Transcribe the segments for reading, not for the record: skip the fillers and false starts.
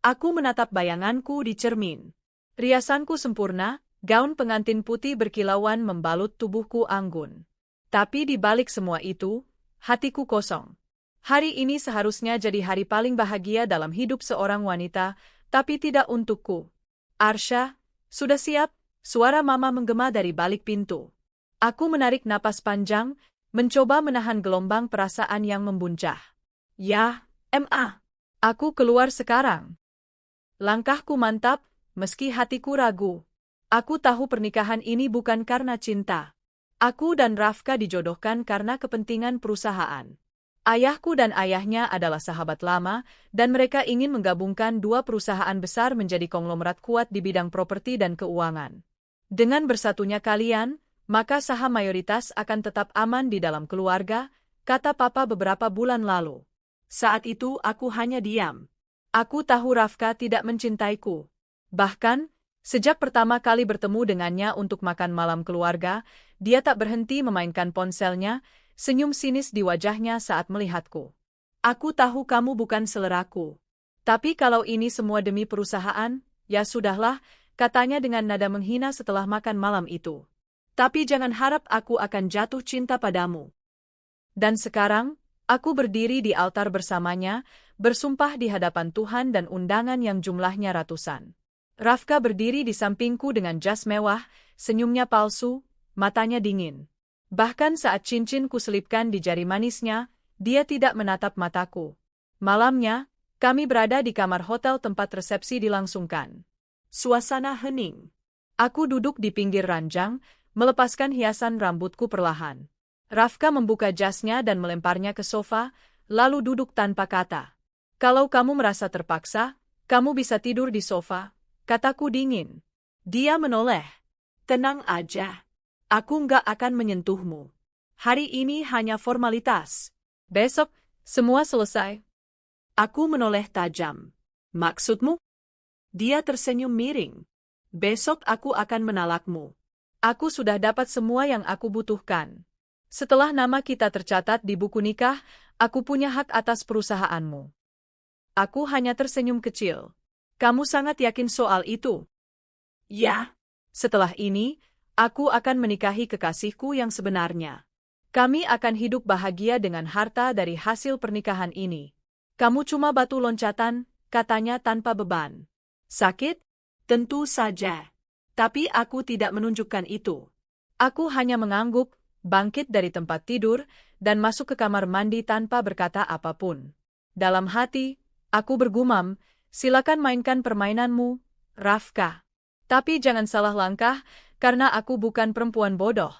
Aku menatap bayanganku di cermin. Riasanku sempurna, gaun pengantin putih berkilauan membalut tubuhku anggun. Tapi di balik semua itu, hatiku kosong. Hari ini seharusnya jadi hari paling bahagia dalam hidup seorang wanita, tapi tidak untukku. Arsha, sudah siap? Suara mama menggema dari balik pintu. Aku menarik napas panjang, mencoba menahan gelombang perasaan yang membuncah. Ya, Ma. Aku keluar sekarang. Langkahku mantap, meski hatiku ragu. Aku tahu pernikahan ini bukan karena cinta. Aku dan Rafka dijodohkan karena kepentingan perusahaan. Ayahku dan ayahnya adalah sahabat lama, dan mereka ingin menggabungkan dua perusahaan besar menjadi konglomerat kuat di bidang properti dan keuangan. Dengan bersatunya kalian, maka saham mayoritas akan tetap aman di dalam keluarga, kata Papa beberapa bulan lalu. Saat itu aku hanya diam. Aku tahu Rafka tidak mencintaiku. Bahkan, sejak pertama kali bertemu dengannya untuk makan malam keluarga, dia tak berhenti memainkan ponselnya, senyum sinis di wajahnya saat melihatku. Aku tahu kamu bukan seleraku. Tapi kalau ini semua demi perusahaan, ya sudahlah, katanya dengan nada menghina setelah makan malam itu. Tapi jangan harap aku akan jatuh cinta padamu. Dan sekarang, aku berdiri di altar bersamanya, bersumpah di hadapan Tuhan dan undangan yang jumlahnya ratusan. Rafka berdiri di sampingku dengan jas mewah, senyumnya palsu, matanya dingin. Bahkan saat cincin kuselipkan di jari manisnya, dia tidak menatap mataku. Malamnya, kami berada di kamar hotel tempat resepsi dilangsungkan. Suasana hening. Aku duduk di pinggir ranjang, melepaskan hiasan rambutku perlahan. Rafka membuka jasnya dan melemparnya ke sofa, lalu duduk tanpa kata. Kalau kamu merasa terpaksa, kamu bisa tidur di sofa, kataku dingin. Dia menoleh. Tenang aja. Aku nggak akan menyentuhmu. Hari ini hanya formalitas. Besok, semua selesai. Aku menoleh tajam. Maksudmu? Dia tersenyum miring. Besok aku akan menalakmu. Aku sudah dapat semua yang aku butuhkan. Setelah nama kita tercatat di buku nikah, aku punya hak atas perusahaanmu. Aku hanya tersenyum kecil. Kamu sangat yakin soal itu? Ya. Setelah ini, aku akan menikahi kekasihku yang sebenarnya. Kami akan hidup bahagia dengan harta dari hasil pernikahan ini. Kamu cuma batu loncatan, katanya tanpa beban. Sakit? Tentu saja. Tapi aku tidak menunjukkan itu. Aku hanya mengangguk, bangkit dari tempat tidur, dan masuk ke kamar mandi tanpa berkata apapun. Dalam hati, aku bergumam, silakan mainkan permainanmu, Rafka. Tapi jangan salah langkah, karena aku bukan perempuan bodoh.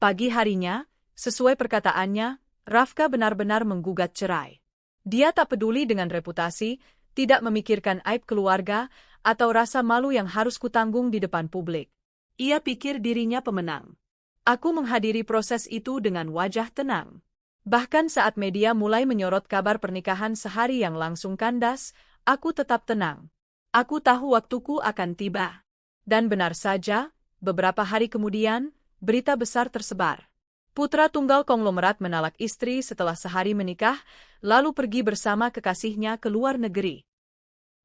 Pagi harinya, sesuai perkataannya, Rafka benar-benar menggugat cerai. Dia tak peduli dengan reputasi, tidak memikirkan aib keluarga, atau rasa malu yang harus kutanggung di depan publik. Ia pikir dirinya pemenang. Aku menghadiri proses itu dengan wajah tenang. Bahkan saat media mulai menyorot kabar pernikahan sehari yang langsung kandas, aku tetap tenang. Aku tahu waktuku akan tiba. Dan benar saja, beberapa hari kemudian, berita besar tersebar. Putra tunggal konglomerat menalak istri setelah sehari menikah, lalu pergi bersama kekasihnya ke luar negeri.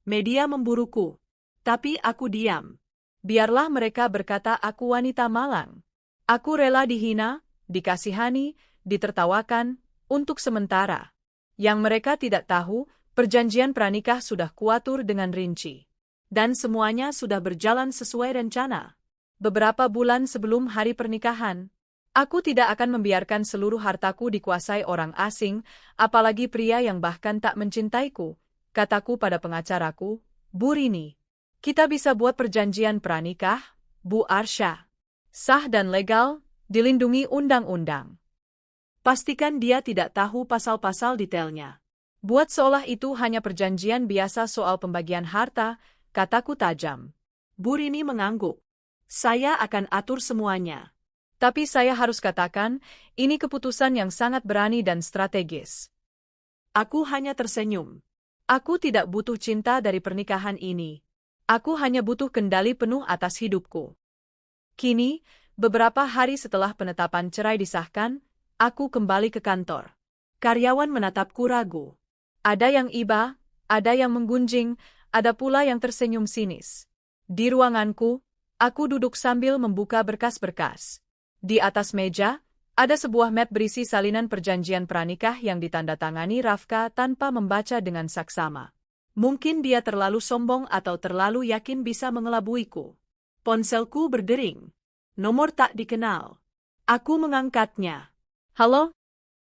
Media memburuku. Tapi aku diam. Biarlah mereka berkata aku wanita malang. Aku rela dihina, dikasihani, ditertawakan, untuk sementara. Yang mereka tidak tahu, perjanjian pranikah sudah kuatur dengan rinci. Dan semuanya sudah berjalan sesuai rencana. Beberapa bulan sebelum hari pernikahan, aku tidak akan membiarkan seluruh hartaku dikuasai orang asing, apalagi pria yang bahkan tak mencintaiku, kataku pada pengacaraku, Bu Rini. Kita bisa buat perjanjian pranikah, Bu Arsha. Sah dan legal, dilindungi undang-undang. Pastikan dia tidak tahu pasal-pasal detailnya. Buat seolah itu hanya perjanjian biasa soal pembagian harta, kataku tajam. Bu Rini mengangguk. Saya akan atur semuanya. Tapi saya harus katakan, ini keputusan yang sangat berani dan strategis. Aku hanya tersenyum. Aku tidak butuh cinta dari pernikahan ini. Aku hanya butuh kendali penuh atas hidupku. Kini, beberapa hari setelah penetapan cerai disahkan, aku kembali ke kantor. Karyawan menatapku ragu. Ada yang iba, ada yang menggunjing, ada pula yang tersenyum sinis. Di ruanganku, aku duduk sambil membuka berkas-berkas. Di atas meja, ada sebuah map berisi salinan perjanjian pranikah yang ditandatangani Rafka tanpa membaca dengan saksama. Mungkin dia terlalu sombong atau terlalu yakin bisa mengelabuiku. Ponselku berdering. Nomor tak dikenal. Aku mengangkatnya. Halo?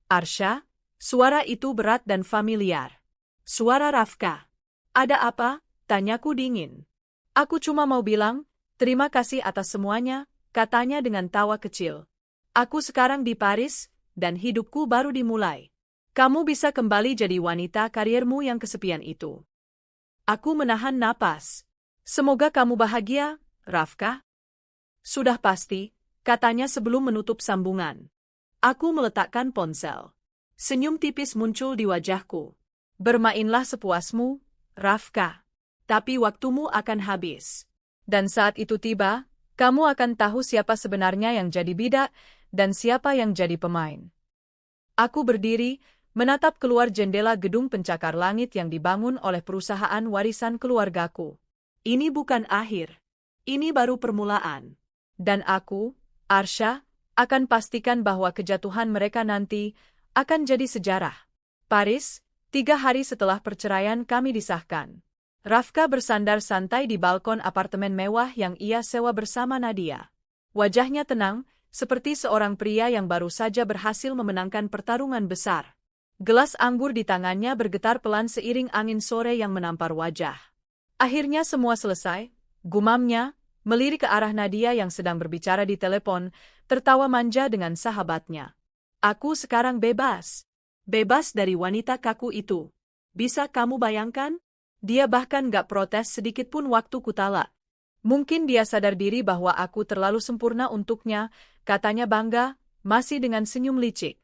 Arsha? Suara itu berat dan familiar. Suara Rafka. Ada apa? Tanyaku dingin. Aku cuma mau bilang, terima kasih atas semuanya, katanya dengan tawa kecil. Aku sekarang di Paris, dan hidupku baru dimulai. Kamu bisa kembali jadi wanita kariermu yang kesepian itu. Aku menahan napas. Semoga kamu bahagia, Rafka. Sudah pasti, katanya sebelum menutup sambungan. Aku meletakkan ponsel. Senyum tipis muncul di wajahku. Bermainlah sepuasmu, Rafka. Tapi waktumu akan habis. Dan saat itu tiba, kamu akan tahu siapa sebenarnya yang jadi bidak dan siapa yang jadi pemain. Aku berdiri, menatap keluar jendela gedung pencakar langit yang dibangun oleh perusahaan warisan keluargaku. Ini bukan akhir. Ini baru permulaan. Dan aku, Arsha, akan pastikan bahwa kejatuhan mereka nanti akan jadi sejarah. Paris, 3 hari setelah perceraian kami disahkan. Rafka bersandar santai di balkon apartemen mewah yang ia sewa bersama Nadia. Wajahnya tenang, seperti seorang pria yang baru saja berhasil memenangkan pertarungan besar. Gelas anggur di tangannya bergetar pelan seiring angin sore yang menampar wajah. Akhirnya semua selesai, gumamnya, melirik ke arah Nadia yang sedang berbicara di telepon, tertawa manja dengan sahabatnya. Aku sekarang bebas. Bebas dari wanita kaku itu. Bisa kamu bayangkan? Dia bahkan gak protes sedikitpun waktu kutala. Mungkin dia sadar diri bahwa aku terlalu sempurna untuknya, katanya bangga, masih dengan senyum licik.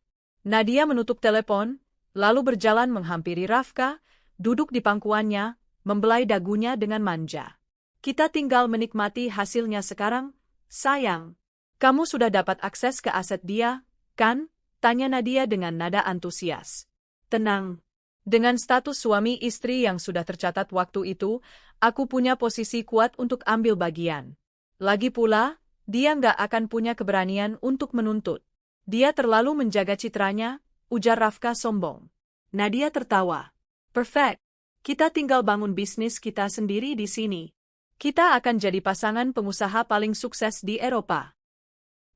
Nadia menutup telepon, lalu berjalan menghampiri Rafka, duduk di pangkuannya, membelai dagunya dengan manja. Kita tinggal menikmati hasilnya sekarang, sayang. Kamu sudah dapat akses ke aset dia, kan? Tanya Nadia dengan nada antusias. Tenang. Dengan status suami istri yang sudah tercatat waktu itu, aku punya posisi kuat untuk ambil bagian. Lagi pula, dia nggak akan punya keberanian untuk menuntut. Dia terlalu menjaga citranya, ujar Rafka sombong. Nadia tertawa. Perfect. Kita tinggal bangun bisnis kita sendiri di sini. Kita akan jadi pasangan pengusaha paling sukses di Eropa.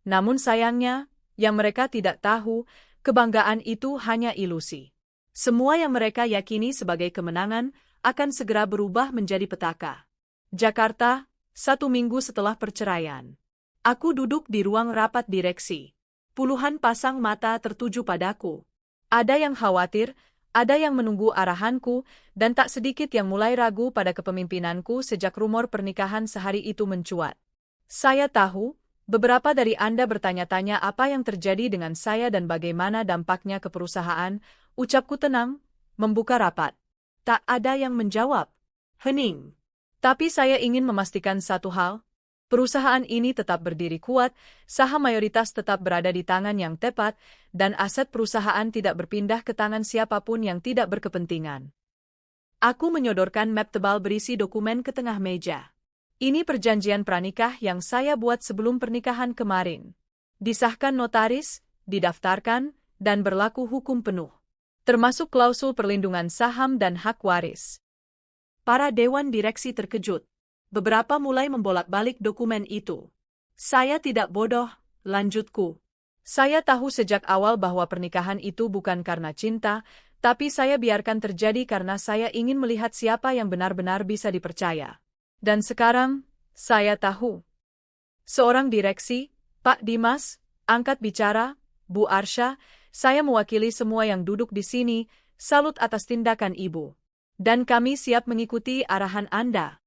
Namun sayangnya, yang mereka tidak tahu, kebanggaan itu hanya ilusi. Semua yang mereka yakini sebagai kemenangan akan segera berubah menjadi petaka. Jakarta, 1 minggu setelah perceraian. Aku duduk di ruang rapat direksi. Puluhan pasang mata tertuju padaku. Ada yang khawatir, ada yang menunggu arahanku, dan tak sedikit yang mulai ragu pada kepemimpinanku sejak rumor pernikahan sehari itu mencuat. Saya tahu, beberapa dari Anda bertanya-tanya apa yang terjadi dengan saya dan bagaimana dampaknya ke perusahaan. Ucapku tenang, membuka rapat. Tak ada yang menjawab. Hening. Tapi saya ingin memastikan satu hal. Perusahaan ini tetap berdiri kuat, saham mayoritas tetap berada di tangan yang tepat, dan aset perusahaan tidak berpindah ke tangan siapapun yang tidak berkepentingan. Aku menyodorkan map tebal berisi dokumen ke tengah meja. Ini perjanjian pranikah yang saya buat sebelum pernikahan kemarin. Disahkan notaris, didaftarkan, dan berlaku hukum penuh. Termasuk klausul perlindungan saham dan hak waris. Para dewan direksi terkejut. Beberapa mulai membolak-balik dokumen itu. Saya tidak bodoh, lanjutku. Saya tahu sejak awal bahwa pernikahan itu bukan karena cinta, tapi saya biarkan terjadi karena saya ingin melihat siapa yang benar-benar bisa dipercaya. Dan sekarang, saya tahu. Seorang direksi, Pak Dimas, angkat bicara, Bu Arsha, saya mewakili semua yang duduk di sini, salut atas tindakan Ibu. Dan kami siap mengikuti arahan Anda.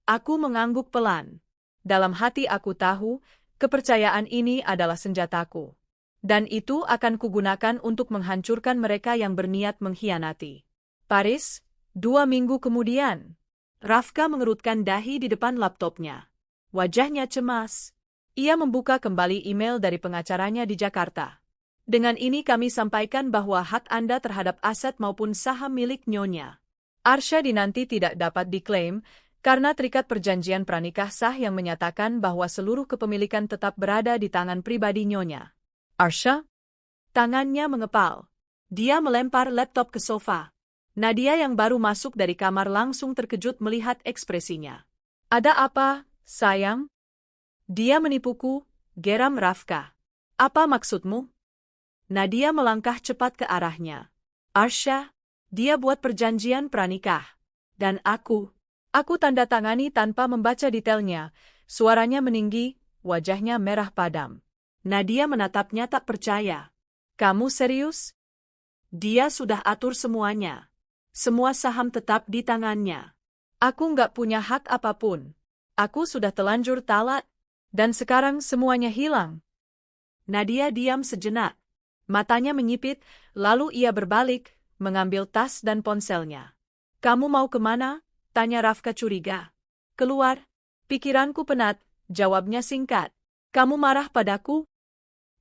Aku mengangguk pelan. Dalam hati aku tahu, kepercayaan ini adalah senjataku. Dan itu akan kugunakan untuk menghancurkan mereka yang berniat mengkhianati. Paris, 2 minggu kemudian. Rafka mengerutkan dahi di depan laptopnya. Wajahnya cemas. Ia membuka kembali email dari pengacaranya di Jakarta. Dengan ini kami sampaikan bahwa hak Anda terhadap aset maupun saham milik Nyonya Arsya dinanti tidak dapat diklaim karena terikat perjanjian pranikah sah yang menyatakan bahwa seluruh kepemilikan tetap berada di tangan pribadi Nyonya. Arsya? Tangannya mengepal. Dia melempar laptop ke sofa. Nadia yang baru masuk dari kamar langsung terkejut melihat ekspresinya. Ada apa, sayang? Dia menipuku, geram Rafka. Apa maksudmu? Nadia melangkah cepat ke arahnya. Arsya, dia buat perjanjian pranikah. Dan aku tanda tangani tanpa membaca detailnya. Suaranya meninggi, wajahnya merah padam. Nadia menatapnya tak percaya. Kamu serius? Dia sudah atur semuanya. Semua saham tetap di tangannya. Aku nggak punya hak apapun. Aku sudah telanjur talak. Dan sekarang semuanya hilang. Nadia diam sejenak. Matanya menyipit, lalu ia berbalik, mengambil tas dan ponselnya. Kamu mau kemana? Tanya Rafka curiga. Keluar. Pikiranku penat, jawabnya singkat. Kamu marah padaku?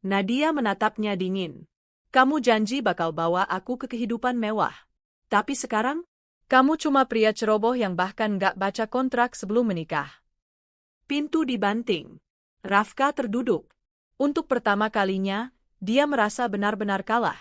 Nadia menatapnya dingin. Kamu janji bakal bawa aku ke kehidupan mewah. Tapi sekarang, kamu cuma pria ceroboh yang bahkan gak baca kontrak sebelum menikah. Pintu dibanting. Rafka terduduk. Untuk pertama kalinya, dia merasa benar-benar kalah.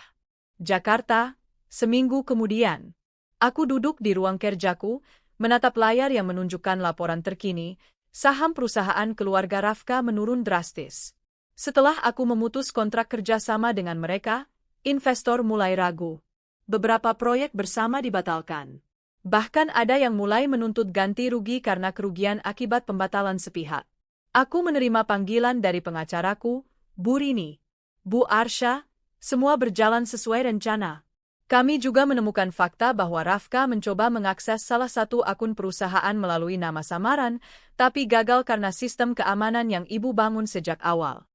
Jakarta, seminggu kemudian. Aku duduk di ruang kerjaku, menatap layar yang menunjukkan laporan terkini, saham perusahaan keluarga Rafka menurun drastis. Setelah aku memutus kontrak kerjasama dengan mereka, investor mulai ragu. Beberapa proyek bersama dibatalkan. Bahkan ada yang mulai menuntut ganti rugi karena kerugian akibat pembatalan sepihak. Aku menerima panggilan dari pengacaraku, Bu Rini, Bu Arsya, semua berjalan sesuai rencana. Kami juga menemukan fakta bahwa Rafka mencoba mengakses salah satu akun perusahaan melalui nama samaran, tapi gagal karena sistem keamanan yang Ibu bangun sejak awal.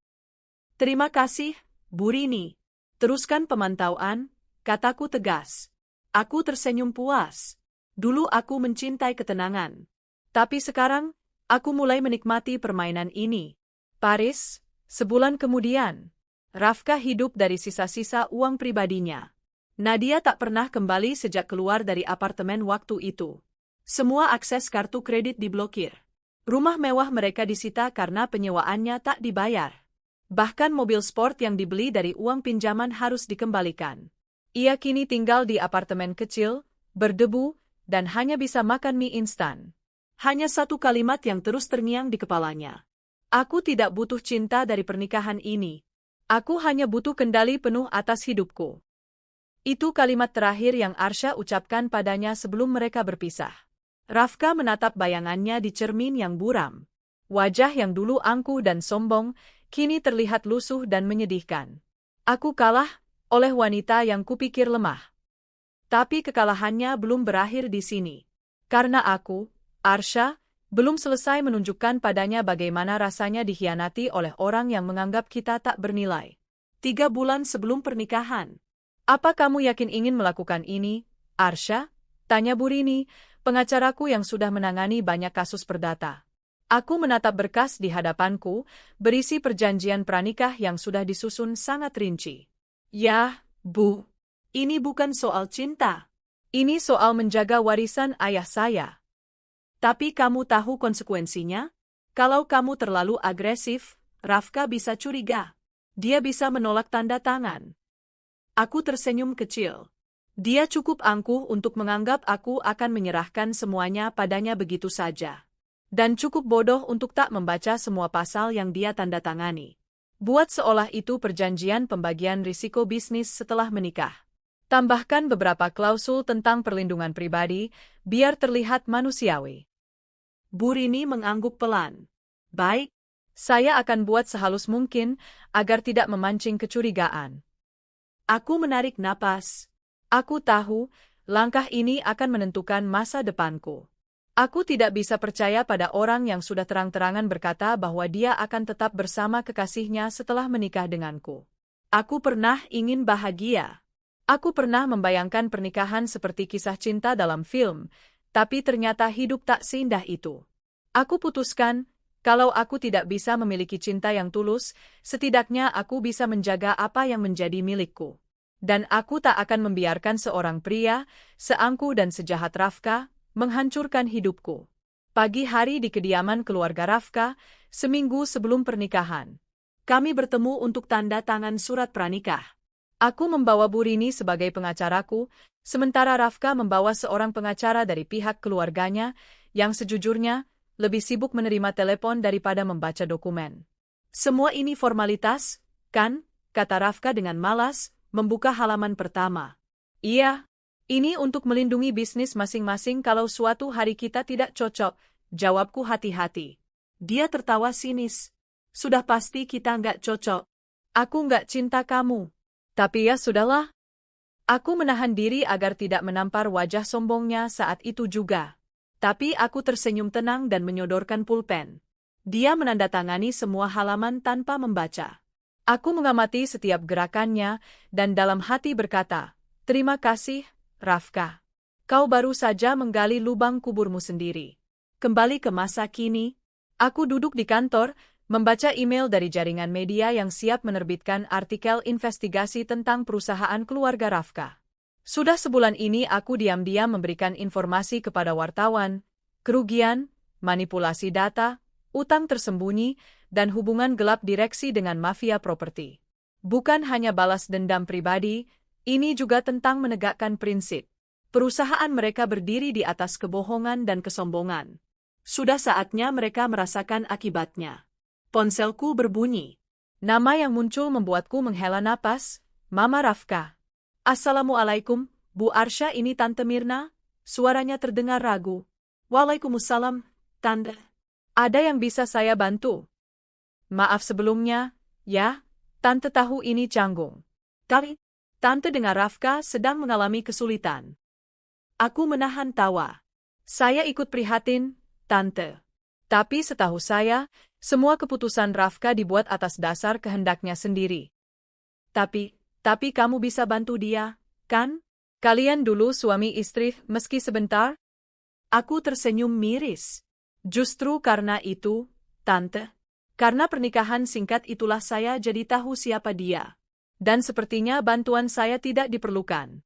Terima kasih, Bu Rini. Teruskan pemantauan, kataku tegas. Aku tersenyum puas. Dulu aku mencintai ketenangan. Tapi sekarang, aku mulai menikmati permainan ini. Paris, sebulan kemudian. Rafka hidup dari sisa-sisa uang pribadinya. Nadia tak pernah kembali sejak keluar dari apartemen waktu itu. Semua akses kartu kredit diblokir. Rumah mewah mereka disita karena penyewaannya tak dibayar. Bahkan mobil sport yang dibeli dari uang pinjaman harus dikembalikan. Ia kini tinggal di apartemen kecil, berdebu, dan hanya bisa makan mie instan. Hanya satu kalimat yang terus terngiang di kepalanya. Aku tidak butuh cinta dari pernikahan ini. Aku hanya butuh kendali penuh atas hidupku. Itu kalimat terakhir yang Arsya ucapkan padanya sebelum mereka berpisah. Rafka menatap bayangannya di cermin yang buram. Wajah yang dulu angkuh dan sombong, kini terlihat lusuh dan menyedihkan. Aku kalah oleh wanita yang kupikir lemah. Tapi kekalahannya belum berakhir di sini. Karena aku, Arsya, belum selesai menunjukkan padanya bagaimana rasanya dikhianati oleh orang yang menganggap kita tak bernilai. 3 bulan sebelum pernikahan. Apa kamu yakin ingin melakukan ini, Arsya? Tanya Bu Rini, pengacaraku yang sudah menangani banyak kasus perdata. Aku menatap berkas di hadapanku, berisi perjanjian pranikah yang sudah disusun sangat rinci. Ya, Bu. Ini bukan soal cinta. Ini soal menjaga warisan ayah saya. Tapi kamu tahu konsekuensinya? Kalau kamu terlalu agresif, Rafka bisa curiga. Dia bisa menolak tanda tangan. Aku tersenyum kecil. Dia cukup angkuh untuk menganggap aku akan menyerahkan semuanya padanya begitu saja. Dan cukup bodoh untuk tak membaca semua pasal yang dia tanda tangani. Buat seolah itu perjanjian pembagian risiko bisnis setelah menikah. Tambahkan beberapa klausul tentang perlindungan pribadi, biar terlihat manusiawi. Bu Rini mengangguk pelan. Baik, saya akan buat sehalus mungkin agar tidak memancing kecurigaan. Aku menarik napas. Aku tahu, langkah ini akan menentukan masa depanku. Aku tidak bisa percaya pada orang yang sudah terang-terangan berkata bahwa dia akan tetap bersama kekasihnya setelah menikah denganku. Aku pernah ingin bahagia. Aku pernah membayangkan pernikahan seperti kisah cinta dalam film, tapi ternyata hidup tak seindah itu. Aku putuskan, kalau aku tidak bisa memiliki cinta yang tulus, setidaknya aku bisa menjaga apa yang menjadi milikku. Dan aku tak akan membiarkan seorang pria, seangku dan sejahat Rafka, menghancurkan hidupku. Pagi hari di kediaman keluarga Rafka, seminggu sebelum pernikahan. Kami bertemu untuk tanda tangan surat pranikah. Aku membawa Bu Rini sebagai pengacaraku, sementara Rafka membawa seorang pengacara dari pihak keluarganya, yang sejujurnya, lebih sibuk menerima telepon daripada membaca dokumen. Semua ini formalitas, kan? Kata Rafka dengan malas, membuka halaman pertama. Iya, ini untuk melindungi bisnis masing-masing kalau suatu hari kita tidak cocok, jawabku hati-hati. Dia tertawa sinis. Sudah pasti kita nggak cocok. Aku nggak cinta kamu. Tapi ya sudahlah. Aku menahan diri agar tidak menampar wajah sombongnya saat itu juga. Tapi aku tersenyum tenang dan menyodorkan pulpen. Dia menandatangani semua halaman tanpa membaca. Aku mengamati setiap gerakannya, dan dalam hati berkata, "Terima kasih, Rafka. Kau baru saja menggali lubang kuburmu sendiri." Kembali ke masa kini, aku duduk di kantor, membaca email dari jaringan media yang siap menerbitkan artikel investigasi tentang perusahaan keluarga Rafka. Sudah sebulan ini aku diam-diam memberikan informasi kepada wartawan, kerugian, manipulasi data, utang tersembunyi, dan hubungan gelap direksi dengan mafia properti. Bukan hanya balas dendam pribadi, ini juga tentang menegakkan prinsip. Perusahaan mereka berdiri di atas kebohongan dan kesombongan. Sudah saatnya mereka merasakan akibatnya. Ponselku berbunyi. Nama yang muncul membuatku menghela napas, Mama Rafka. Assalamualaikum, Bu Arsya, ini Tante Mirna. Suaranya terdengar ragu. Waalaikumsalam, Tante. Ada yang bisa saya bantu? Maaf sebelumnya, ya, Tante tahu ini canggung. Tapi, Tante dengar Rafka sedang mengalami kesulitan. Aku menahan tawa. Saya ikut prihatin, Tante. Tapi setahu saya, semua keputusan Rafka dibuat atas dasar kehendaknya sendiri. Tapi kamu bisa bantu dia, kan? Kalian dulu suami istri meski sebentar? Aku tersenyum miris. Justru karena itu, Tante. Karena pernikahan singkat itulah saya jadi tahu siapa dia. Dan sepertinya bantuan saya tidak diperlukan.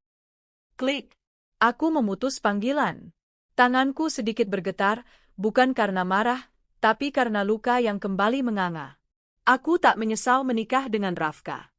Klik. Aku memutus panggilan. Tanganku sedikit bergetar, bukan karena marah, tapi karena luka yang kembali menganga. Aku tak menyesal menikah dengan Rafka.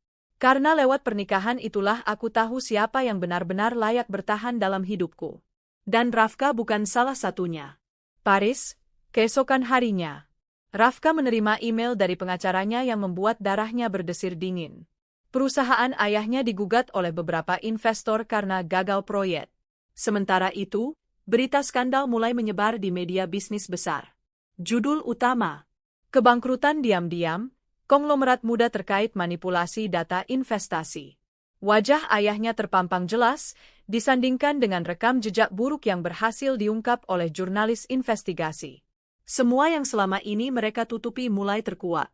Karena lewat pernikahan itulah aku tahu siapa yang benar-benar layak bertahan dalam hidupku. Dan Rafka bukan salah satunya. Paris, keesokan harinya. Rafka menerima email dari pengacaranya yang membuat darahnya berdesir dingin. Perusahaan ayahnya digugat oleh beberapa investor karena gagal proyek. Sementara itu, berita skandal mulai menyebar di media bisnis besar. Judul utama, Kebangkrutan diam-diam, konglomerat muda terkait manipulasi data investasi. Wajah ayahnya terpampang jelas, disandingkan dengan rekam jejak buruk yang berhasil diungkap oleh jurnalis investigasi. Semua yang selama ini mereka tutupi mulai terkuak.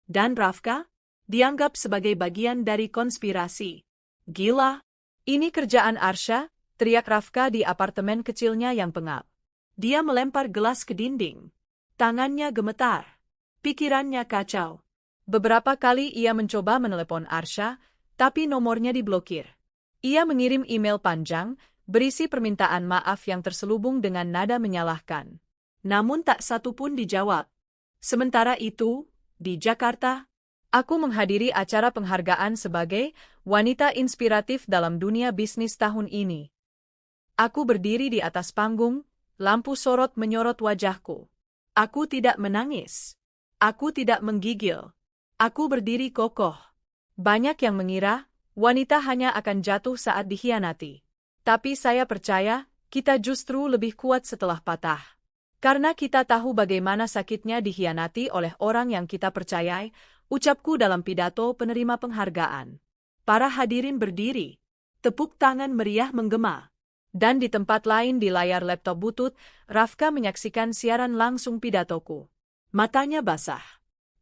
Dan Rafka dianggap sebagai bagian dari konspirasi. Gila, ini kerjaan Arsya, teriak Rafka di apartemen kecilnya yang pengap. Dia melempar gelas ke dinding. Tangannya gemetar. Pikirannya kacau. Beberapa kali ia mencoba menelepon Arsya, tapi nomornya diblokir. Ia mengirim email panjang, berisi permintaan maaf yang terselubung dengan nada menyalahkan. Namun tak satu pun dijawab. Sementara itu, di Jakarta, aku menghadiri acara penghargaan sebagai wanita inspiratif dalam dunia bisnis tahun ini. Aku berdiri di atas panggung, lampu sorot menyorot wajahku. Aku tidak menangis. Aku tidak menggigil. Aku berdiri kokoh. Banyak yang mengira, wanita hanya akan jatuh saat dikhianati. Tapi saya percaya, kita justru lebih kuat setelah patah. Karena kita tahu bagaimana sakitnya dikhianati oleh orang yang kita percayai, ucapku dalam pidato penerima penghargaan. Para hadirin berdiri. Tepuk tangan meriah menggema. Dan di tempat lain di layar laptop butut, Rafka menyaksikan siaran langsung pidatoku. Matanya basah.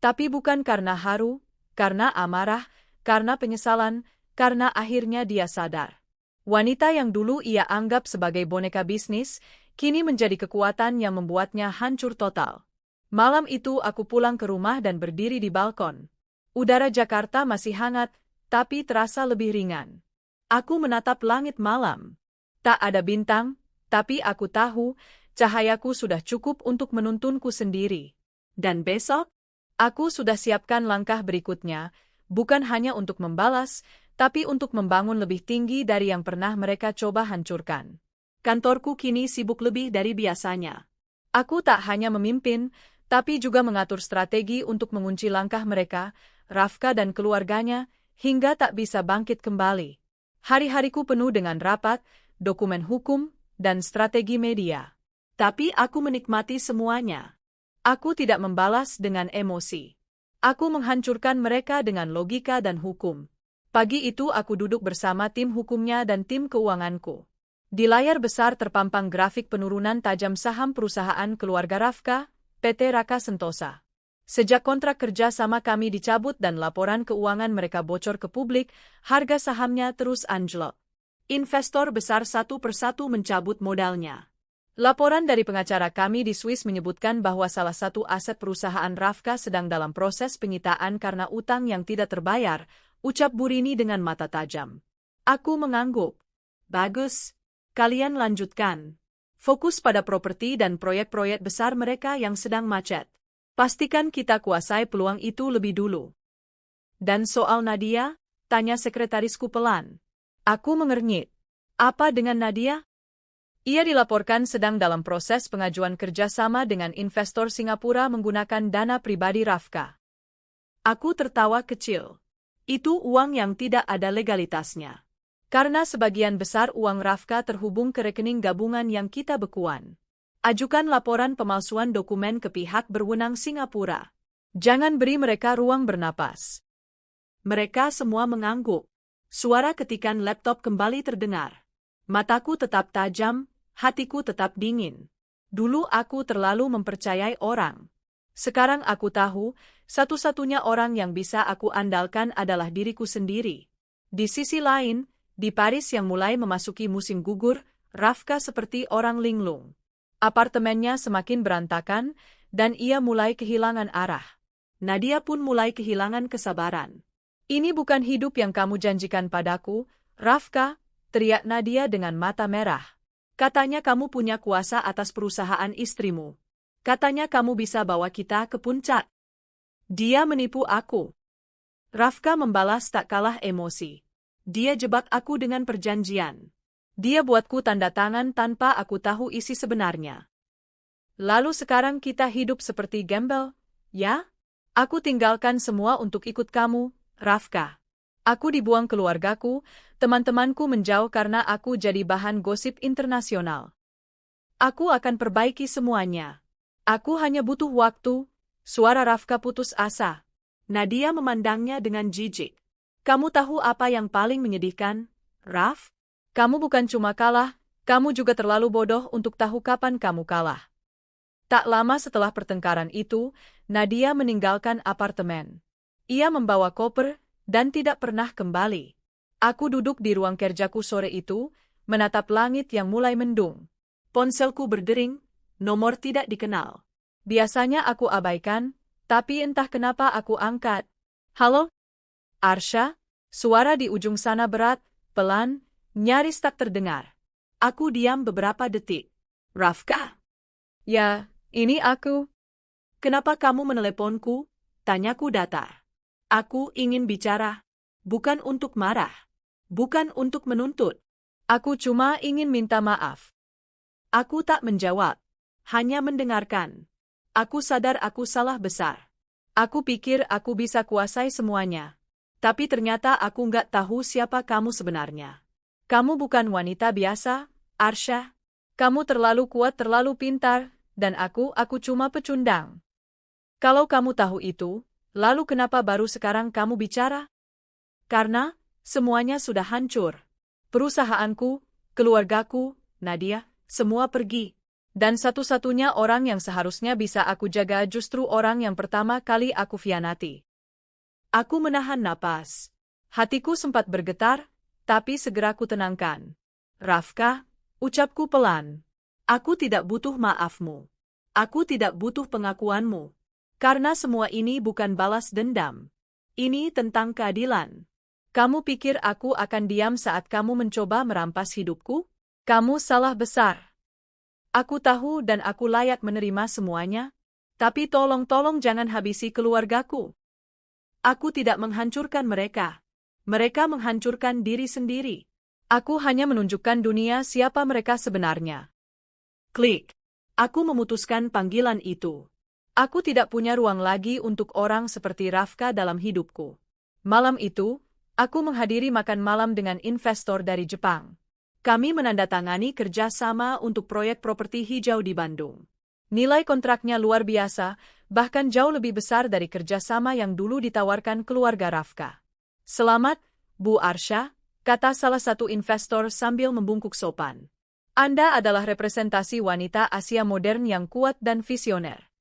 Tapi bukan karena haru, karena amarah, karena penyesalan, karena akhirnya dia sadar. Wanita yang dulu ia anggap sebagai boneka bisnis, kini menjadi kekuatan yang membuatnya hancur total. Malam itu aku pulang ke rumah dan berdiri di balkon. Udara Jakarta masih hangat, tapi terasa lebih ringan. Aku menatap langit malam. Tak ada bintang, tapi aku tahu cahayaku sudah cukup untuk menuntunku sendiri. Dan besok, aku sudah siapkan langkah berikutnya, bukan hanya untuk membalas, tapi untuk membangun lebih tinggi dari yang pernah mereka coba hancurkan. Kantorku kini sibuk lebih dari biasanya. Aku tak hanya memimpin, tapi juga mengatur strategi untuk mengunci langkah mereka, Rafka dan keluarganya, hingga tak bisa bangkit kembali. Hari-hariku penuh dengan rapat, dokumen hukum, dan strategi media. Tapi aku menikmati semuanya. Aku tidak membalas dengan emosi. Aku menghancurkan mereka dengan logika dan hukum. Pagi itu aku duduk bersama tim hukumnya dan tim keuanganku. Di layar besar terpampang grafik penurunan tajam saham perusahaan keluarga Rafka, PT Raka Sentosa. Sejak kontrak kerja sama kami dicabut dan laporan keuangan mereka bocor ke publik, harga sahamnya terus anjlok. Investor besar satu persatu mencabut modalnya. Laporan dari pengacara kami di Swiss menyebutkan bahwa salah satu aset perusahaan Rafka sedang dalam proses penyitaan karena utang yang tidak terbayar, ucap Burini dengan mata tajam. Aku mengangguk. Bagus. Kalian lanjutkan. Fokus pada properti dan proyek-proyek besar mereka yang sedang macet. Pastikan kita kuasai peluang itu lebih dulu. Dan soal Nadia? Tanya sekretarisku pelan. Aku mengernyit. Apa dengan Nadia? Ia dilaporkan sedang dalam proses pengajuan kerjasama dengan investor Singapura menggunakan dana pribadi Rafka. Aku tertawa kecil. Itu uang yang tidak ada legalitasnya. Karena sebagian besar uang Rafka terhubung ke rekening gabungan yang kita bekuan. Ajukan laporan pemalsuan dokumen ke pihak berwenang Singapura. Jangan beri mereka ruang bernapas. Mereka semua mengangguk. Suara ketikan laptop kembali terdengar. Mataku tetap tajam, hatiku tetap dingin. Dulu aku terlalu mempercayai orang. Sekarang aku tahu, satu-satunya orang yang bisa aku andalkan adalah diriku sendiri. Di sisi lain, di Paris yang mulai memasuki musim gugur, Rafka seperti orang linglung. Apartemennya semakin berantakan, dan ia mulai kehilangan arah. Nadia pun mulai kehilangan kesabaran. Ini bukan hidup yang kamu janjikan padaku, Rafka, teriak Nadia dengan mata merah. Katanya kamu punya kuasa atas perusahaan istrimu. Katanya kamu bisa bawa kita ke puncak. Dia menipu aku. Rafka membalas tak kalah emosi. Dia jebak aku dengan perjanjian. Dia buatku tanda tangan tanpa aku tahu isi sebenarnya. Lalu sekarang kita hidup seperti gembel, ya? Aku tinggalkan semua untuk ikut kamu, Rafka. Aku dibuang keluargaku, teman-temanku menjauh karena aku jadi bahan gosip internasional. Aku akan perbaiki semuanya. Aku hanya butuh waktu. Suara Rafka putus asa. Nadia memandangnya dengan jijik. Kamu tahu apa yang paling menyedihkan, Raf? Kamu bukan cuma kalah, kamu juga terlalu bodoh untuk tahu kapan kamu kalah. Tak lama setelah pertengkaran itu, Nadia meninggalkan apartemen. Ia membawa koper dan tidak pernah kembali. Aku duduk di ruang kerjaku sore itu, menatap langit yang mulai mendung. Ponselku berdering, nomor tidak dikenal. Biasanya aku abaikan, tapi entah kenapa aku angkat. Halo? Arsha? Suara di ujung sana berat, pelan, nyaris tak terdengar. Aku diam beberapa detik. Rafka? Ya, ini aku. Kenapa kamu meneleponku? Tanyaku datar. Aku ingin bicara. Bukan untuk marah. Bukan untuk menuntut. Aku cuma ingin minta maaf. Aku tak menjawab. Hanya mendengarkan. Aku sadar aku salah besar. Aku pikir aku bisa kuasai semuanya. Tapi ternyata aku nggak tahu siapa kamu sebenarnya. Kamu bukan wanita biasa, Arsha. Kamu terlalu kuat, terlalu pintar, dan aku cuma pecundang. Kalau kamu tahu itu, lalu kenapa baru sekarang kamu bicara? Karena semuanya sudah hancur. Perusahaanku, keluargaku, Nadia, semua pergi. Dan satu-satunya orang yang seharusnya bisa aku jaga justru orang yang pertama kali aku khianati. Aku menahan napas. Hatiku sempat bergetar, tapi segera kutenangkan. Rafka, ucapku pelan. Aku tidak butuh maafmu. Aku tidak butuh pengakuanmu. Karena semua ini bukan balas dendam. Ini tentang keadilan. Kamu pikir aku akan diam saat kamu mencoba merampas hidupku? Kamu salah besar. Aku tahu dan aku layak menerima semuanya, tapi tolong jangan habisi keluargaku. Aku tidak menghancurkan mereka. Mereka menghancurkan diri sendiri. Aku hanya menunjukkan dunia siapa mereka sebenarnya. Klik. Aku memutuskan panggilan itu. Aku tidak punya ruang lagi untuk orang seperti Rafka dalam hidupku. Malam itu, aku menghadiri makan malam dengan investor dari Jepang. Kami menandatangani kerjasama untuk proyek properti hijau di Bandung. Nilai kontraknya luar biasa, bahkan jauh lebih besar dari kerjasama yang dulu ditawarkan keluarga Rafka. Selamat, Bu Arsha, kata salah satu investor sambil membungkuk sopan. Anda adalah representasi wanita Asia modern yang kuat dan visioner.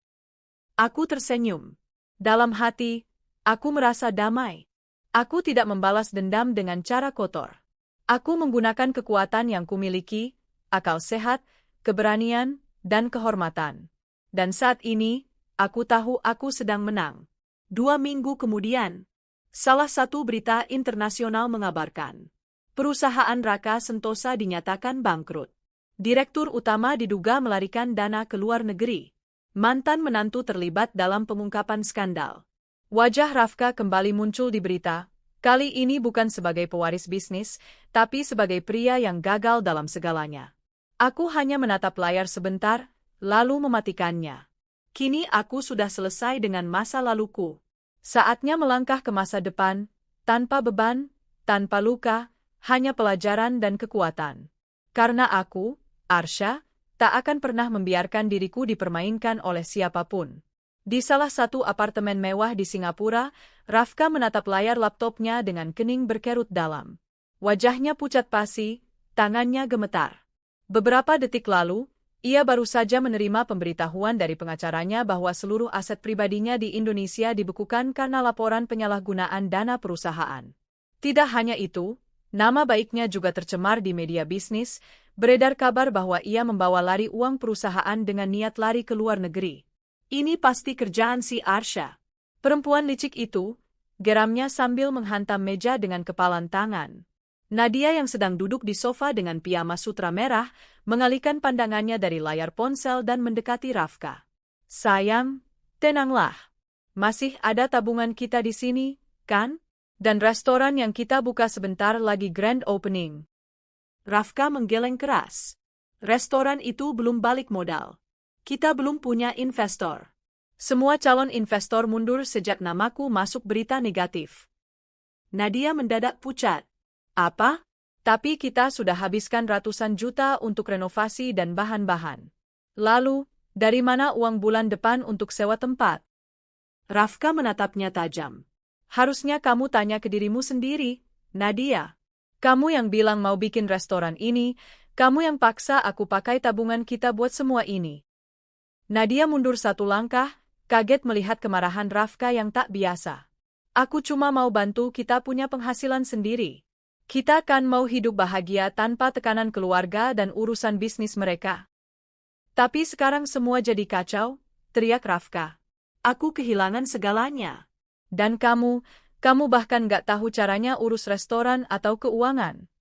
Aku tersenyum. Dalam hati, aku merasa damai. Aku tidak membalas dendam dengan cara kotor. Aku menggunakan kekuatan yang kumiliki, akal sehat, keberanian, dan kehormatan. Dan saat ini, aku tahu aku sedang menang. 2 minggu kemudian, salah satu berita internasional mengabarkan, perusahaan Raka Sentosa dinyatakan bangkrut. Direktur utama diduga melarikan dana ke luar negeri. Mantan menantu terlibat dalam pengungkapan skandal. Wajah Rafka kembali muncul di berita, kali ini bukan sebagai pewaris bisnis, tapi sebagai pria yang gagal dalam segalanya. Aku hanya menatap layar sebentar, lalu mematikannya. Kini aku sudah selesai dengan masa laluku. Saatnya melangkah ke masa depan, tanpa beban, tanpa luka, hanya pelajaran dan kekuatan. Karena aku, Arsha, tak akan pernah membiarkan diriku dipermainkan oleh siapapun. Di salah satu apartemen mewah di Singapura, Rafka menatap layar laptopnya dengan kening berkerut dalam. Wajahnya pucat pasi, tangannya gemetar. Beberapa detik lalu, ia baru saja menerima pemberitahuan dari pengacaranya bahwa seluruh aset pribadinya di Indonesia dibekukan karena laporan penyalahgunaan dana perusahaan. Tidak hanya itu, nama baiknya juga tercemar di media bisnis, beredar kabar bahwa ia membawa lari uang perusahaan dengan niat lari ke luar negeri. Ini pasti kerjaan si Arsha. Perempuan licik itu, geramnya sambil menghantam meja dengan kepalan tangan. Nadia yang sedang duduk di sofa dengan piyama sutra merah, mengalihkan pandangannya dari layar ponsel dan mendekati Rafka. Sayang, tenanglah. Masih ada tabungan kita di sini, kan? Dan restoran yang kita buka sebentar lagi grand opening. Rafka menggeleng keras. Restoran itu belum balik modal. Kita belum punya investor. Semua calon investor mundur sejak namaku masuk berita negatif. Nadia mendadak pucat. Apa? Tapi kita sudah habiskan ratusan juta untuk renovasi dan bahan-bahan. Lalu, dari mana uang bulan depan untuk sewa tempat? Rafka menatapnya tajam. Harusnya kamu tanya ke dirimu sendiri, Nadia. Kamu yang bilang mau bikin restoran ini, kamu yang paksa aku pakai tabungan kita buat semua ini. Nadia mundur satu langkah, kaget melihat kemarahan Rafka yang tak biasa. Aku cuma mau bantu kita punya penghasilan sendiri. Kita kan mau hidup bahagia tanpa tekanan keluarga dan urusan bisnis mereka. Tapi sekarang semua jadi kacau, teriak Rafka. Aku kehilangan segalanya. Dan kamu bahkan gak tahu caranya urus restoran atau keuangan.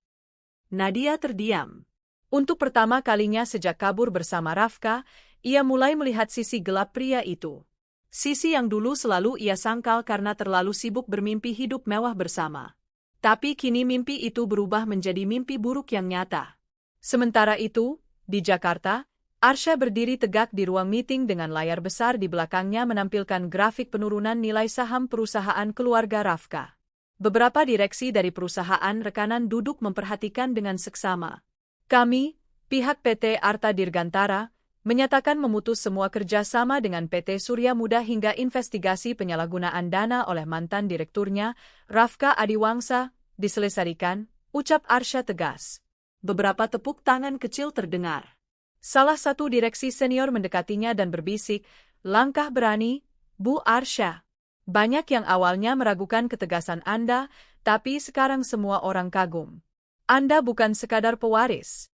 Nadia terdiam. Untuk pertama kalinya sejak kabur bersama Rafka, ia mulai melihat sisi gelap pria itu. Sisi yang dulu selalu ia sangkal karena terlalu sibuk bermimpi hidup mewah bersama. Tapi kini mimpi itu berubah menjadi mimpi buruk yang nyata. Sementara itu, di Jakarta, Arsha berdiri tegak di ruang meeting dengan layar besar di belakangnya menampilkan grafik penurunan nilai saham perusahaan keluarga Rafka. Beberapa direksi dari perusahaan rekanan duduk memperhatikan dengan seksama. Kami, pihak PT Arta Dirgantara, menyatakan memutus semua kerjasama dengan PT Surya Muda hingga investigasi penyalahgunaan dana oleh mantan direkturnya, Rafka Adiwangsa, diselesaikan, ucap Arsha tegas. Beberapa tepuk tangan kecil terdengar. Salah satu direksi senior mendekatinya dan berbisik, langkah berani, Bu Arsha. Banyak yang awalnya meragukan ketegasan Anda, tapi sekarang semua orang kagum. Anda bukan sekadar pewaris.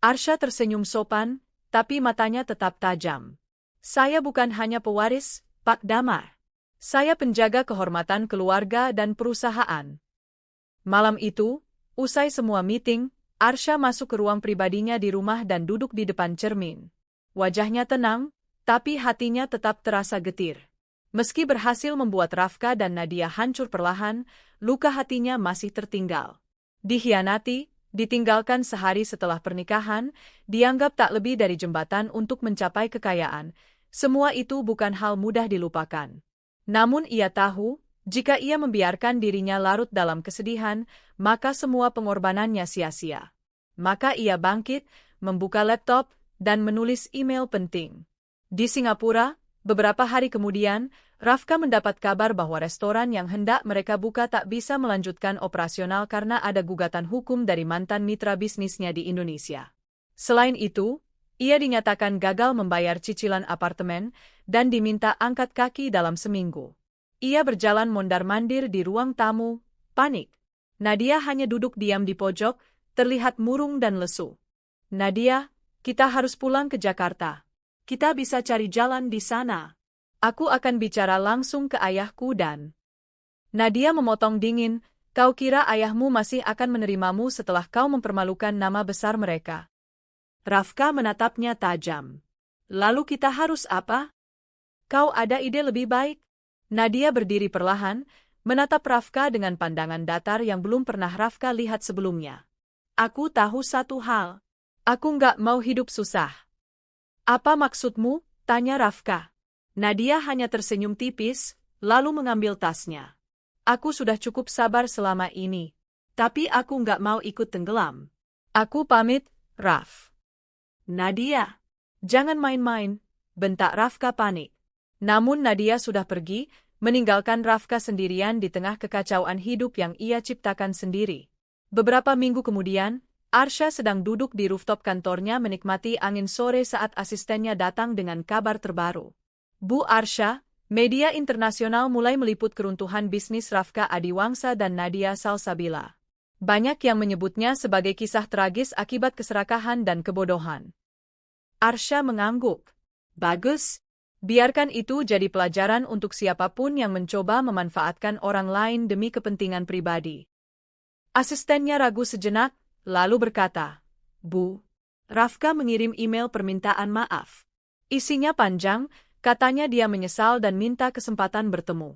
Arsha tersenyum sopan, tapi matanya tetap tajam. Saya bukan hanya pewaris, Pak Damar. Saya penjaga kehormatan keluarga dan perusahaan. Malam itu, usai semua meeting, Arsha masuk ke ruang pribadinya di rumah dan duduk di depan cermin. Wajahnya tenang, tapi hatinya tetap terasa getir. Meski berhasil membuat Rafka dan Nadia hancur perlahan, luka hatinya masih tertinggal. Dikhianati, ditinggalkan sehari setelah pernikahan, dianggap tak lebih dari jembatan untuk mencapai kekayaan. Semua itu bukan hal mudah dilupakan. Namun ia tahu, jika ia membiarkan dirinya larut dalam kesedihan, maka semua pengorbanannya sia-sia. Maka ia bangkit, membuka laptop, dan menulis email penting. Di Singapura, beberapa hari kemudian, Rafka mendapat kabar bahwa restoran yang hendak mereka buka tak bisa melanjutkan operasional karena ada gugatan hukum dari mantan mitra bisnisnya di Indonesia. Selain itu, ia dinyatakan gagal membayar cicilan apartemen dan diminta angkat kaki dalam seminggu. Ia berjalan mondar-mandir di ruang tamu, panik. Nadia hanya duduk diam di pojok, terlihat murung dan lesu. "Nadia, kita harus pulang ke Jakarta. Kita bisa cari jalan di sana. Aku akan bicara langsung ke ayahku dan..." Nadia memotong dingin, "Kau kira ayahmu masih akan menerimamu setelah kau mempermalukan nama besar mereka?" Rafka menatapnya tajam. "Lalu kita harus apa? Kau ada ide lebih baik?" Nadia berdiri perlahan, menatap Rafka dengan pandangan datar yang belum pernah Rafka lihat sebelumnya. "Aku tahu satu hal. Aku nggak mau hidup susah." "Apa maksudmu?" tanya Rafka. Nadia hanya tersenyum tipis, lalu mengambil tasnya. "Aku sudah cukup sabar selama ini. Tapi aku nggak mau ikut tenggelam. Aku pamit, Raf." "Nadia, jangan main-main," bentak Rafka panik. Namun Nadia sudah pergi, meninggalkan Rafka sendirian di tengah kekacauan hidup yang ia ciptakan sendiri. Beberapa minggu kemudian, Arsha sedang duduk di rooftop kantornya menikmati angin sore saat asistennya datang dengan kabar terbaru. "Bu Arsha, media internasional mulai meliput keruntuhan bisnis Rafka Adiwangsa dan Nadia Salsabila. Banyak yang menyebutnya sebagai kisah tragis akibat keserakahan dan kebodohan." Arsha mengangguk. "Bagus. Biarkan itu jadi pelajaran untuk siapapun yang mencoba memanfaatkan orang lain demi kepentingan pribadi." Asistennya ragu sejenak, lalu berkata, "Bu, Rafka mengirim email permintaan maaf. Isinya panjang, katanya dia menyesal dan minta kesempatan bertemu."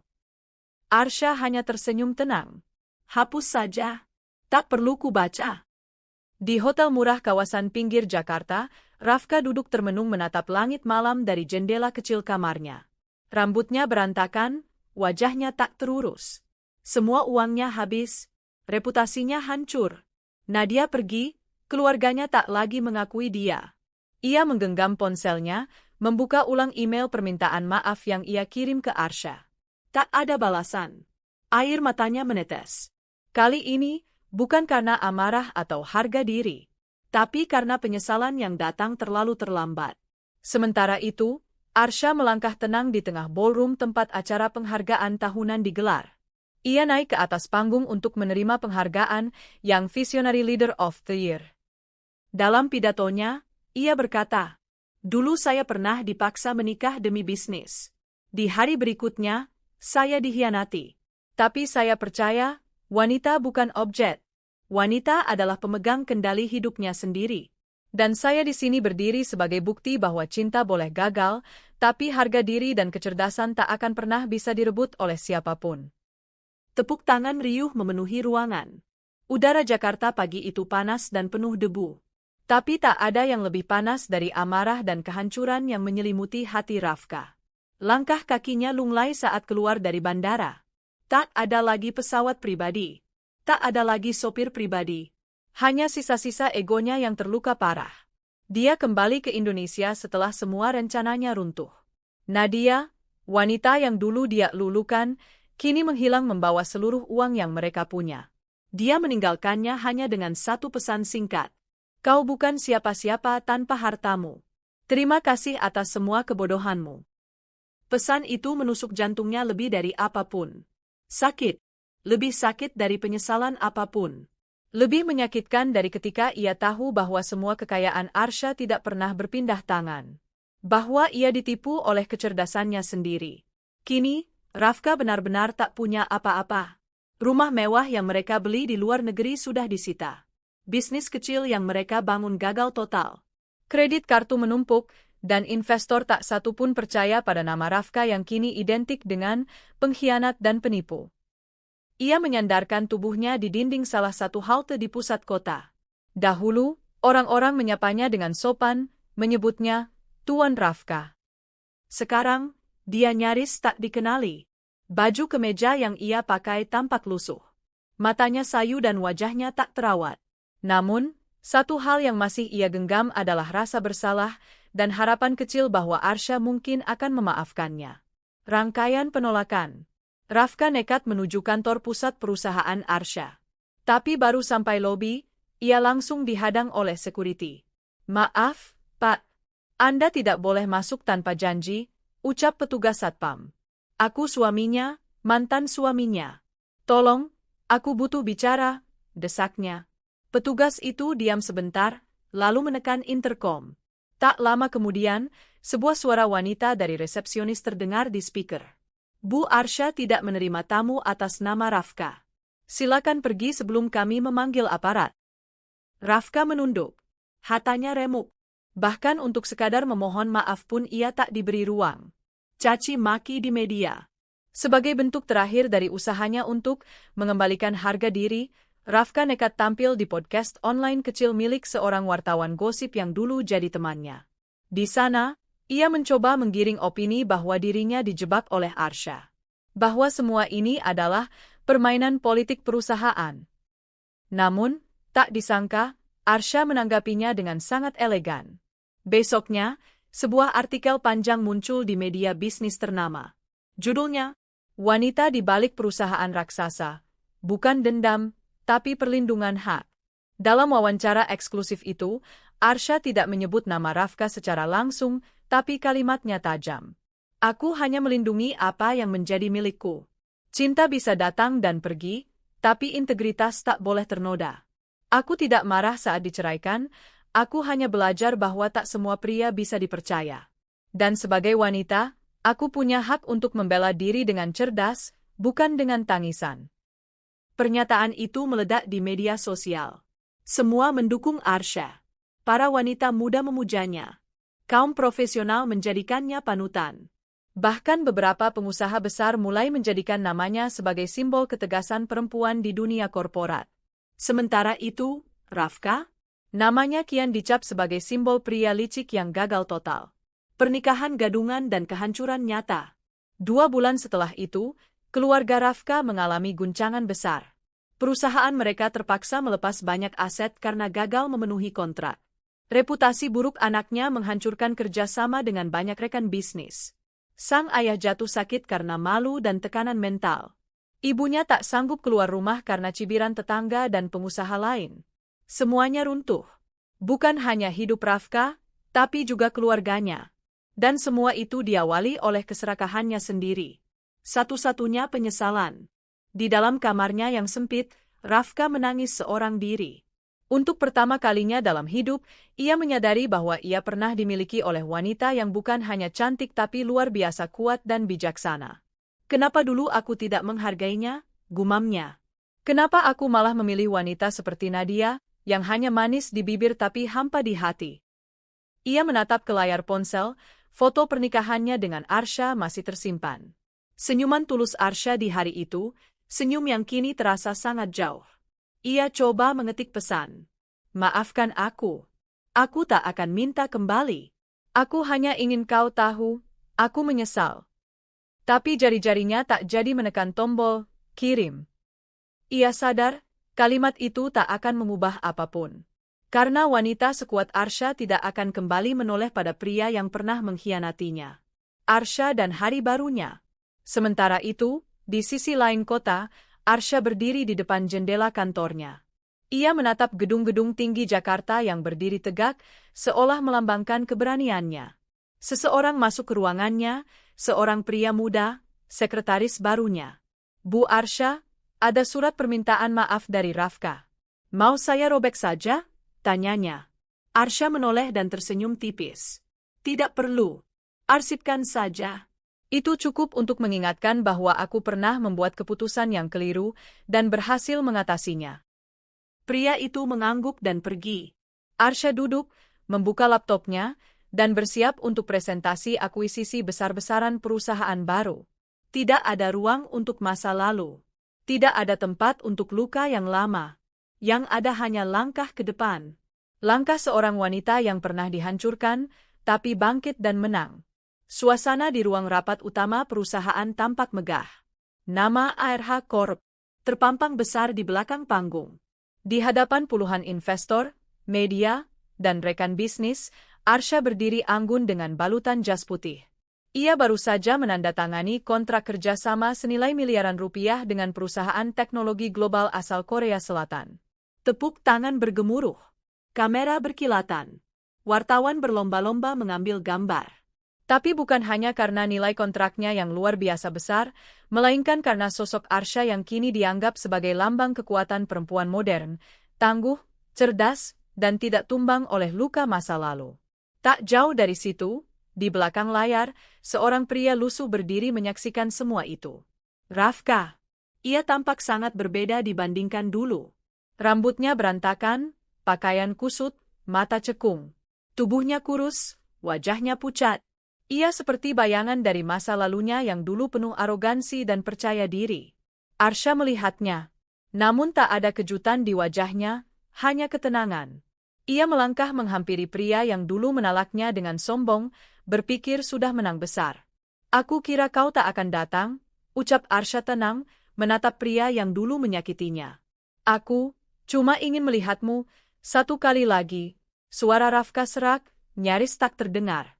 Arsha hanya tersenyum tenang. "Hapus saja. Tak perlu ku baca." Di hotel murah kawasan pinggir Jakarta, Rafka duduk termenung menatap langit malam dari jendela kecil kamarnya. Rambutnya berantakan, wajahnya tak terurus. Semua uangnya habis, reputasinya hancur. Nadia pergi, keluarganya tak lagi mengakui dia. Ia menggenggam ponselnya, membuka ulang email permintaan maaf yang ia kirim ke Arsha. Tak ada balasan. Air matanya menetes. Kali ini, bukan karena amarah atau harga diri, tapi karena penyesalan yang datang terlalu terlambat. Sementara itu, Arsha melangkah tenang di tengah ballroom tempat acara penghargaan tahunan digelar. Ia naik ke atas panggung untuk menerima penghargaan yang Visionary Leader of the Year. Dalam pidatonya, ia berkata, "Dulu saya pernah dipaksa menikah demi bisnis. Di hari berikutnya, saya dikhianati. Tapi saya percaya, wanita bukan objek. Wanita adalah pemegang kendali hidupnya sendiri. Dan saya di sini berdiri sebagai bukti bahwa cinta boleh gagal, tapi harga diri dan kecerdasan tak akan pernah bisa direbut oleh siapapun." Tepuk tangan riuh memenuhi ruangan. Udara Jakarta pagi itu panas dan penuh debu. Tapi tak ada yang lebih panas dari amarah dan kehancuran yang menyelimuti hati Rafka. Langkah kakinya lunglai saat keluar dari bandara. Tak ada lagi pesawat pribadi. Tak ada lagi sopir pribadi. Hanya sisa-sisa egonya yang terluka parah. Dia kembali ke Indonesia setelah semua rencananya runtuh. Nadia, wanita yang dulu dia lulukan, kini menghilang membawa seluruh uang yang mereka punya. Dia meninggalkannya hanya dengan satu pesan singkat. "Kau bukan siapa-siapa tanpa hartamu. Terima kasih atas semua kebodohanmu." Pesan itu menusuk jantungnya lebih dari apapun. Sakit. Lebih sakit dari penyesalan apapun. Lebih menyakitkan dari ketika ia tahu bahwa semua kekayaan Arsha tidak pernah berpindah tangan. Bahwa ia ditipu oleh kecerdasannya sendiri. Kini, Rafka benar-benar tak punya apa-apa. Rumah mewah yang mereka beli di luar negeri sudah disita. Bisnis kecil yang mereka bangun gagal total. Kredit kartu menumpuk, dan investor tak satu pun percaya pada nama Rafka yang kini identik dengan pengkhianat dan penipu. Ia menyandarkan tubuhnya di dinding salah satu halte di pusat kota. Dahulu, orang-orang menyapanya dengan sopan, menyebutnya Tuan Rafka. Sekarang, dia nyaris tak dikenali. Baju kemeja yang ia pakai tampak lusuh. Matanya sayu dan wajahnya tak terawat. Namun, satu hal yang masih ia genggam adalah rasa bersalah dan harapan kecil bahwa Arsha mungkin akan memaafkannya. Rangkaian penolakan. Rafka nekat menuju kantor pusat perusahaan Arsha. Tapi baru sampai lobi, ia langsung dihadang oleh security. "Maaf, Pak. Anda tidak boleh masuk tanpa janji," ucap petugas satpam. "Aku suaminya, mantan suaminya. Tolong, aku butuh bicara," desaknya. Petugas itu diam sebentar, lalu menekan intercom. Tak lama kemudian, sebuah suara wanita dari resepsionis terdengar di speaker. "Bu Arsha tidak menerima tamu atas nama Rafka. Silakan pergi sebelum kami memanggil aparat." Rafka menunduk. Hatanya remuk. Bahkan untuk sekadar memohon maaf pun ia tak diberi ruang. Caci maki di media. Sebagai bentuk terakhir dari usahanya untuk mengembalikan harga diri, Rafka nekat tampil di podcast online kecil milik seorang wartawan gosip yang dulu jadi temannya. Di sana, ia mencoba menggiring opini bahwa dirinya dijebak oleh Arsha. Bahwa semua ini adalah permainan politik perusahaan. Namun, tak disangka, Arsha menanggapinya dengan sangat elegan. Besoknya, sebuah artikel panjang muncul di media bisnis ternama. Judulnya, "Wanita di balik perusahaan raksasa, bukan dendam, tapi perlindungan hak." Dalam wawancara eksklusif itu, Arsha tidak menyebut nama Rafka secara langsung, tapi kalimatnya tajam. "Aku hanya melindungi apa yang menjadi milikku. Cinta bisa datang dan pergi, tapi integritas tak boleh ternoda. Aku tidak marah saat diceraikan, aku hanya belajar bahwa tak semua pria bisa dipercaya. Dan sebagai wanita, aku punya hak untuk membela diri dengan cerdas, bukan dengan tangisan." Pernyataan itu meledak di media sosial. Semua mendukung Arsha. Para wanita muda memujanya. Kaum profesional menjadikannya panutan. Bahkan beberapa pengusaha besar mulai menjadikan namanya sebagai simbol ketegasan perempuan di dunia korporat. Sementara itu, Rafka? Namanya kian dicap sebagai simbol pria licik yang gagal total. Pernikahan gadungan dan kehancuran nyata. 2 bulan setelah itu, keluarga Rafka mengalami guncangan besar. Perusahaan mereka terpaksa melepas banyak aset karena gagal memenuhi kontrak. Reputasi buruk anaknya menghancurkan kerjasama dengan banyak rekan bisnis. Sang ayah jatuh sakit karena malu dan tekanan mental. Ibunya tak sanggup keluar rumah karena cibiran tetangga dan pengusaha lain. Semuanya runtuh. Bukan hanya hidup Rafka, tapi juga keluarganya. Dan semua itu diawali oleh keserakahannya sendiri. Satu-satunya penyesalan. Di dalam kamarnya yang sempit, Rafka menangis seorang diri. Untuk pertama kalinya dalam hidup, ia menyadari bahwa ia pernah dimiliki oleh wanita yang bukan hanya cantik tapi luar biasa kuat dan bijaksana. "Kenapa dulu aku tidak menghargainya?" gumamnya. "Kenapa aku malah memilih wanita seperti Nadia, yang hanya manis di bibir tapi hampa di hati?" Ia menatap ke layar ponsel, foto pernikahannya dengan Arsha masih tersimpan. Senyuman tulus Arsha di hari itu, senyum yang kini terasa sangat jauh. Ia coba mengetik pesan. "Maafkan aku. Aku tak akan minta kembali. Aku hanya ingin kau tahu, aku menyesal." Tapi jari-jarinya tak jadi menekan tombol kirim. Ia sadar, kalimat itu tak akan mengubah apapun. Karena wanita sekuat Arsha tidak akan kembali menoleh pada pria yang pernah mengkhianatinya. Arsha dan hari barunya. Sementara itu, di sisi lain kota, Arsha berdiri di depan jendela kantornya. Ia menatap gedung-gedung tinggi Jakarta yang berdiri tegak, seolah melambangkan keberaniannya. Seseorang masuk ke ruangannya, seorang pria muda, sekretaris barunya. "Bu Arsha, ada surat permintaan maaf dari Rafka. Mau saya robek saja?" tanyanya. Arsha menoleh dan tersenyum tipis. "Tidak perlu. Arsipkan saja." Itu cukup untuk mengingatkan bahwa aku pernah membuat keputusan yang keliru dan berhasil mengatasinya. Pria itu mengangguk dan pergi. Arsha duduk, membuka laptopnya, dan bersiap untuk presentasi akuisisi besar-besaran perusahaan baru. Tidak ada ruang untuk masa lalu. Tidak ada tempat untuk luka yang lama. Yang ada hanya langkah ke depan. Langkah seorang wanita yang pernah dihancurkan, tapi bangkit dan menang. Suasana di ruang rapat utama perusahaan tampak megah. Nama ARH Corp terpampang besar di belakang panggung. Di hadapan puluhan investor, media, dan rekan bisnis, Arsha berdiri anggun dengan balutan jas putih. Ia baru saja menandatangani kontrak kerjasama senilai miliaran rupiah dengan perusahaan teknologi global asal Korea Selatan. Tepuk tangan bergemuruh. Kamera berkilatan. Wartawan berlomba-lomba mengambil gambar. Tapi bukan hanya karena nilai kontraknya yang luar biasa besar, melainkan karena sosok Arsha yang kini dianggap sebagai lambang kekuatan perempuan modern, tangguh, cerdas, dan tidak tumbang oleh luka masa lalu. Tak jauh dari situ, di belakang layar, seorang pria lusuh berdiri menyaksikan semua itu. Rafka. Ia tampak sangat berbeda dibandingkan dulu. Rambutnya berantakan, pakaian kusut, mata cekung. Tubuhnya kurus, wajahnya pucat. Ia seperti bayangan dari masa lalunya yang dulu penuh arogansi dan percaya diri. Arsha melihatnya. Namun tak ada kejutan di wajahnya, hanya ketenangan. Ia melangkah menghampiri pria yang dulu menalaknya dengan sombong, berpikir sudah menang besar. Aku kira kau tak akan datang, ucap Arsha tenang, menatap pria yang dulu menyakitinya. Aku cuma ingin melihatmu, satu kali lagi. Suara Rafka serak, nyaris tak terdengar.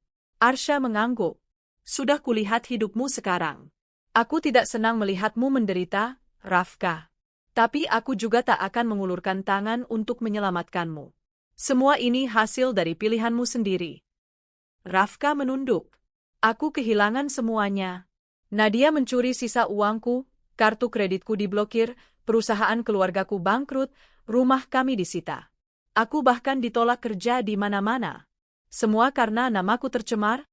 Arsha mengangguk. Sudah kulihat hidupmu sekarang. Aku tidak senang melihatmu menderita, Rafka. Tapi aku juga tak akan mengulurkan tangan untuk menyelamatkanmu. Semua ini hasil dari pilihanmu sendiri. Rafka menunduk. Aku kehilangan semuanya. Nadia mencuri sisa uangku, kartu kreditku diblokir, perusahaan keluargaku bangkrut, rumah kami disita. Aku bahkan ditolak kerja di mana-mana. Semua karena namaku tercemar?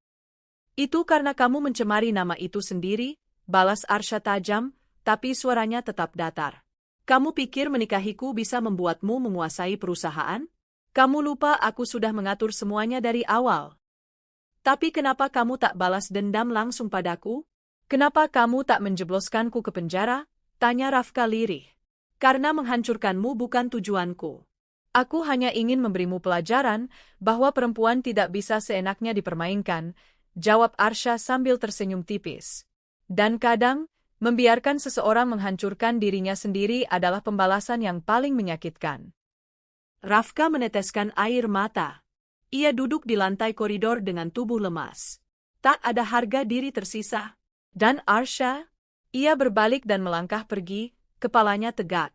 Itu karena kamu mencemari nama itu sendiri, balas Arsha tajam, tapi suaranya tetap datar. Kamu pikir menikahiku bisa membuatmu menguasai perusahaan? Kamu lupa aku sudah mengatur semuanya dari awal. Tapi kenapa kamu tak balas dendam langsung padaku? Kenapa kamu tak menjebloskanku ke penjara? Tanya Rafka lirih. Karena menghancurkanmu bukan tujuanku. Aku hanya ingin memberimu pelajaran bahwa perempuan tidak bisa seenaknya dipermainkan, jawab Arsha sambil tersenyum tipis. Dan kadang, membiarkan seseorang menghancurkan dirinya sendiri adalah pembalasan yang paling menyakitkan. Rafka meneteskan air mata. Ia duduk di lantai koridor dengan tubuh lemas. Tak ada harga diri tersisa. Dan Arsha? Ia berbalik dan melangkah pergi, kepalanya tegak.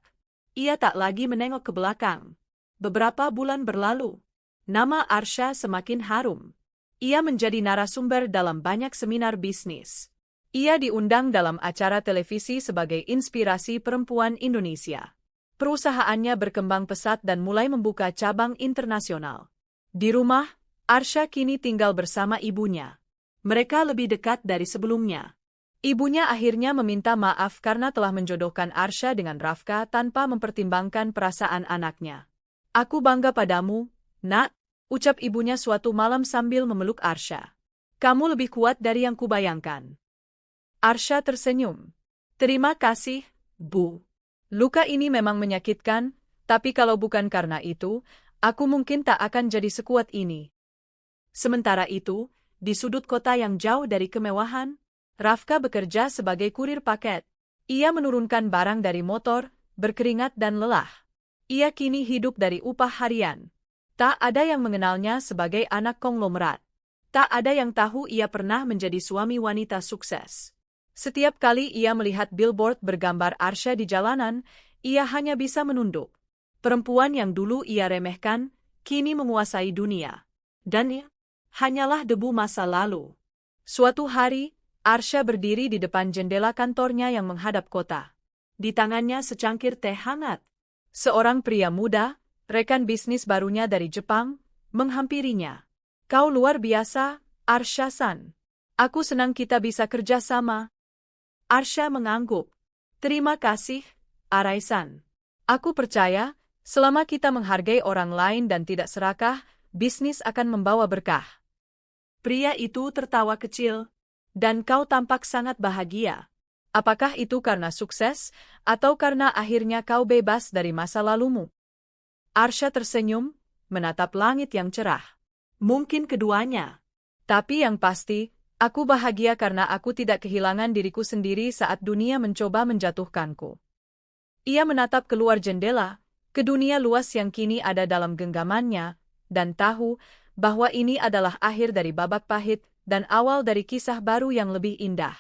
Ia tak lagi menengok ke belakang. Beberapa bulan berlalu. Nama Arsha semakin harum. Ia menjadi narasumber dalam banyak seminar bisnis. Ia diundang dalam acara televisi sebagai inspirasi perempuan Indonesia. Perusahaannya berkembang pesat dan mulai membuka cabang internasional. Di rumah, Arsha kini tinggal bersama ibunya. Mereka lebih dekat dari sebelumnya. Ibunya akhirnya meminta maaf karena telah menjodohkan Arsha dengan Rafka tanpa mempertimbangkan perasaan anaknya. Aku bangga padamu, Nak, ucap ibunya suatu malam sambil memeluk Arsha. Kamu lebih kuat dari yang kubayangkan. Arsha tersenyum. Terima kasih, Bu. Luka ini memang menyakitkan, tapi kalau bukan karena itu, aku mungkin tak akan jadi sekuat ini. Sementara itu, di sudut kota yang jauh dari kemewahan, Rafka bekerja sebagai kurir paket. Ia menurunkan barang dari motor, berkeringat dan lelah. Ia kini hidup dari upah harian. Tak ada yang mengenalnya sebagai anak konglomerat. Tak ada yang tahu ia pernah menjadi suami wanita sukses. Setiap kali ia melihat billboard bergambar Arsha di jalanan, ia hanya bisa menunduk. Perempuan yang dulu ia remehkan, kini menguasai dunia. Dan ia hanyalah debu masa lalu. Suatu hari, Arsha berdiri di depan jendela kantornya yang menghadap kota. Di tangannya secangkir teh hangat. Seorang pria muda, rekan bisnis barunya dari Jepang, menghampirinya. Kau luar biasa, Arsha-san. Aku senang kita bisa kerja sama. Arsha mengangguk. Terima kasih, Araisan. Aku percaya, selama kita menghargai orang lain dan tidak serakah, bisnis akan membawa berkah. Pria itu tertawa kecil. Dan kau tampak sangat bahagia. Apakah itu karena sukses, atau karena akhirnya kau bebas dari masa lalumu? Arsha tersenyum, menatap langit yang cerah. Mungkin keduanya. Tapi yang pasti, aku bahagia karena aku tidak kehilangan diriku sendiri saat dunia mencoba menjatuhkanku. Ia menatap keluar jendela, ke dunia luas yang kini ada dalam genggamannya, dan tahu bahwa ini adalah akhir dari babak pahit dan awal dari kisah baru yang lebih indah.